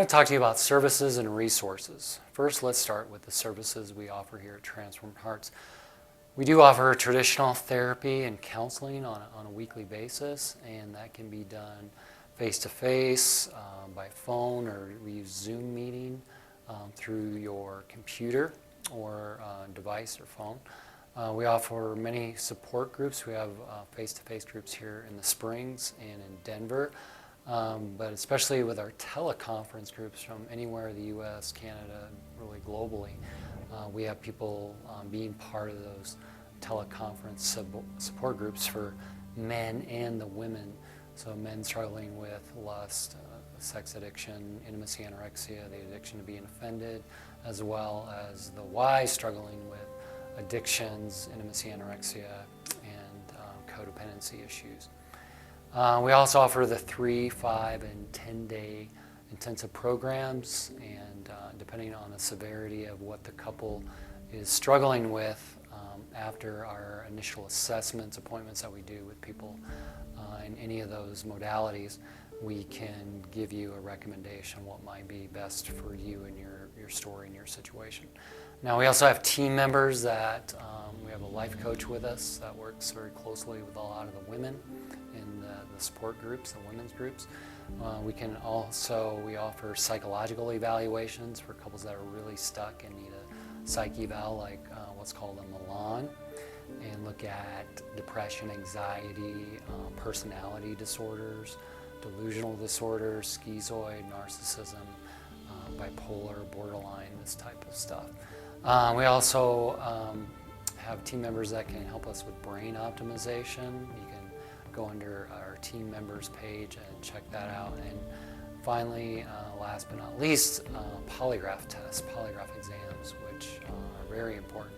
to talk to you about services and resources. First, let's start with the services we offer here at Transformed Hearts. We do offer traditional therapy and counseling on a weekly basis, and that can be done face-to-face, by phone, or we use Zoom meeting through your computer or device or phone. We offer many support groups. We have face-to-face groups here in the Springs and in Denver, but especially with our teleconference groups from anywhere in the U.S., Canada, really globally. We have people being part of those teleconference support groups for men and the women. So men struggling with lust, sex addiction, intimacy, anorexia, the addiction to being offended, as well as the wives struggling with addictions, intimacy, anorexia, and codependency issues. We also offer the 3, 5, and 10-day intensive programs, and depending on the severity of what the couple is struggling with, after our initial assessments, appointments that we do with people in any of those modalities, we can give you a recommendation what might be best for you and your story and your situation. Now, we also have team members that we have a life coach with us that works very closely with a lot of the women in the support groups, the women's groups. We offer psychological evaluations for couples that are really stuck and need a psych eval, like what's called a Milan, and look at depression, anxiety, personality disorders, delusional disorders, schizoid, narcissism, bipolar, borderline, this type of stuff. We also have team members that can help us with brain optimization. You can go under our team members page and check that out. And finally, last but not least, polygraph tests, polygraph exams, which are a very important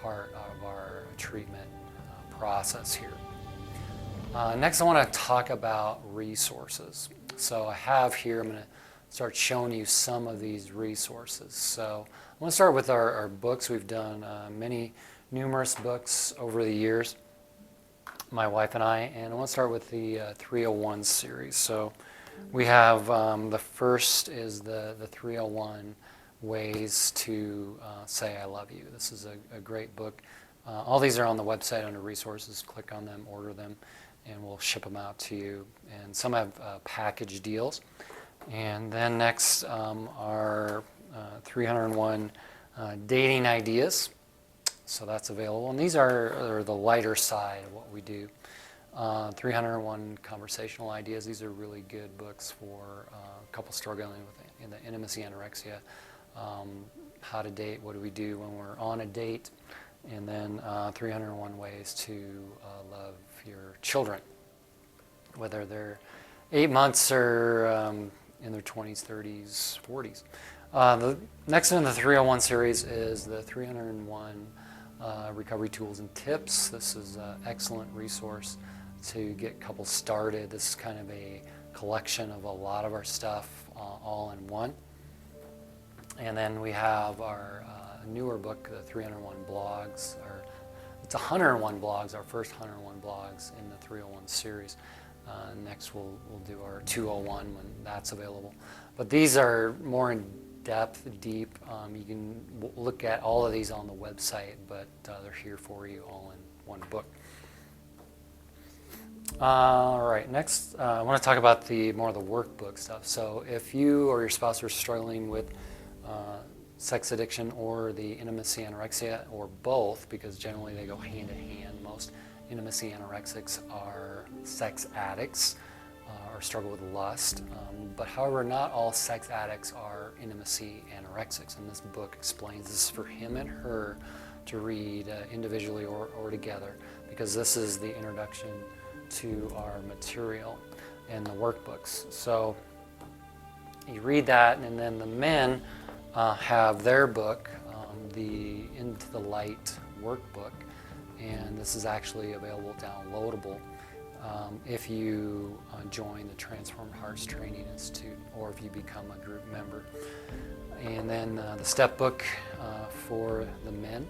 part of our treatment process here. Next, I want to talk about resources. So I have here, I'm going to start showing you some of these resources. So I want to start with our books. We've done numerous books over the years, my wife and I want to start with the 301 series. So we have the first is the 301 Ways to Say I Love You. This is a great book. All these are on the website under resources. Click on them, order them, and we'll ship them out to you. And some have package deals. And then next are 301 Dating Ideas. So that's available. And these are the lighter side of what we do. 301 Conversational Ideas. These are really good books for couples struggling with the intimacy, anorexia. How to date, what do we do when we're on a date, and then 301 Ways to Love Your Children, whether they're 8 months or in their 20s, 30s, 40s. The next in the 301 series is the 301 Recovery Tools and Tips. This is an excellent resource to get couples started. This is kind of a collection of a lot of our stuff all in one. And then we have our newer book, the 301 Blogs. It's 101 blogs, our first 101 blogs in the 301 series. Next we'll do our 201 when that's available. But these are more in depth, deep. You can look at all of these on the website, but they're here for you all in one book. All right, next I want to talk about more of the workbook stuff. So if you or your spouse are struggling with sex addiction or the intimacy anorexia, or both, because generally they go hand in hand. Most intimacy anorexics are sex addicts or struggle with lust. But however, not all sex addicts are intimacy anorexics. And this book explains this is for him and her to read individually or together, because this is the introduction to our material and the workbooks. So you read that, and then the men have their book, the Into the Light workbook, and this is actually available downloadable if you join the Transformed Hearts Training Institute, or if you become a group member. And then the step book for the men,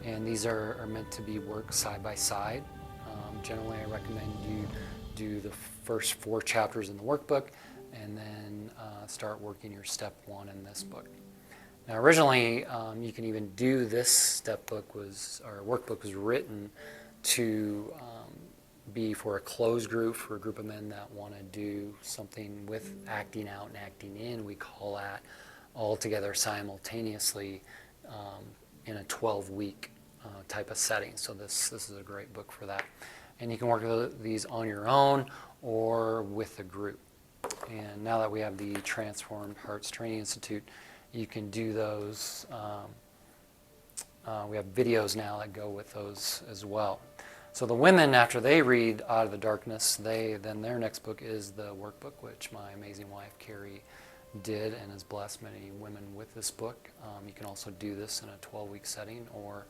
and these are meant to be worked side by side. Generally, I recommend you do the first 4 chapters in the workbook, and then start working your step one in this book. Now, originally, you can even do this step book or workbook was written to be for a closed group, for a group of men that want to do something with acting out and acting in. We call that all together simultaneously in a 12-week type of setting. So this is a great book for that. And you can work with these on your own or with a group. And now that we have the Transformed Hearts Training Institute, you can do those. We have videos now that go with those as well. So the women, after they read Out of the Darkness, then their next book is the workbook, which my amazing wife, Carrie, did and has blessed many women with this book. You can also do this in a 12-week setting or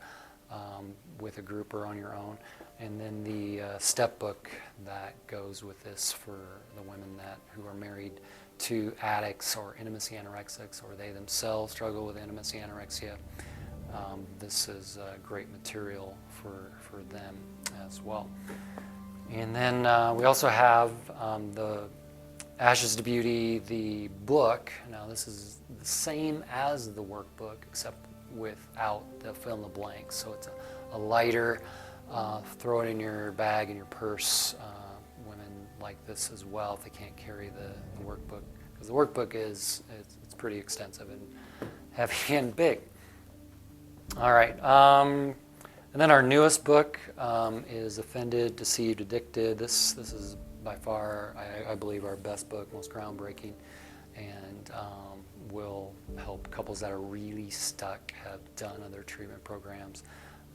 with a group or on your own. And then the step book that goes with this for the women who are married to addicts or intimacy anorexics, or they themselves struggle with intimacy anorexia. This is great material for them as well. And then we also have the Ashes to Beauty, the book. Now this is the same as the workbook, except without the fill in the blanks. So it's a lighter, throw it in your bag, in your purse. Women like this as well if they can't carry the workbook, because the workbook it's pretty extensive and heavy and big. All right, and then our newest book is Offended, Deceived, Addicted. This is by far, I believe, our best book, most groundbreaking, and will help couples that are really stuck, have done other treatment programs,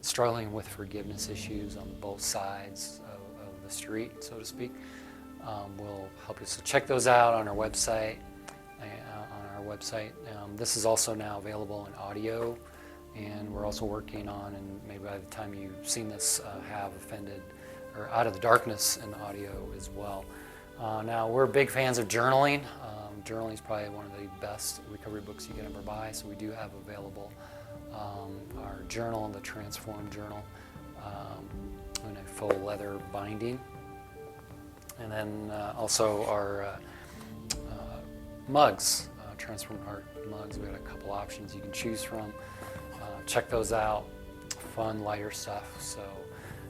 struggling with forgiveness issues on both sides of the street, so to speak. Will help you. So check those out on our website. This is also now available in audio, and we're also working on, and maybe by the time you've seen this, have Offended or Out of the Darkness in audio as well. Now, we're big fans of journaling. Journaling is probably one of the best recovery books you can ever buy, so we do have available our journal, the Transformed Journal, in a full leather binding. And then also our mugs, Transformed Heart mugs. We've got a couple options you can choose from. Check those out. Fun, lighter stuff. So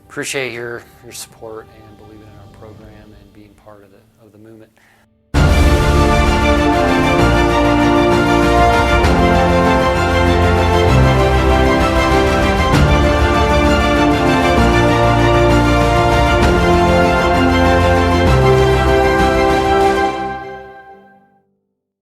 appreciate your support and believing in our program and being part of the movement.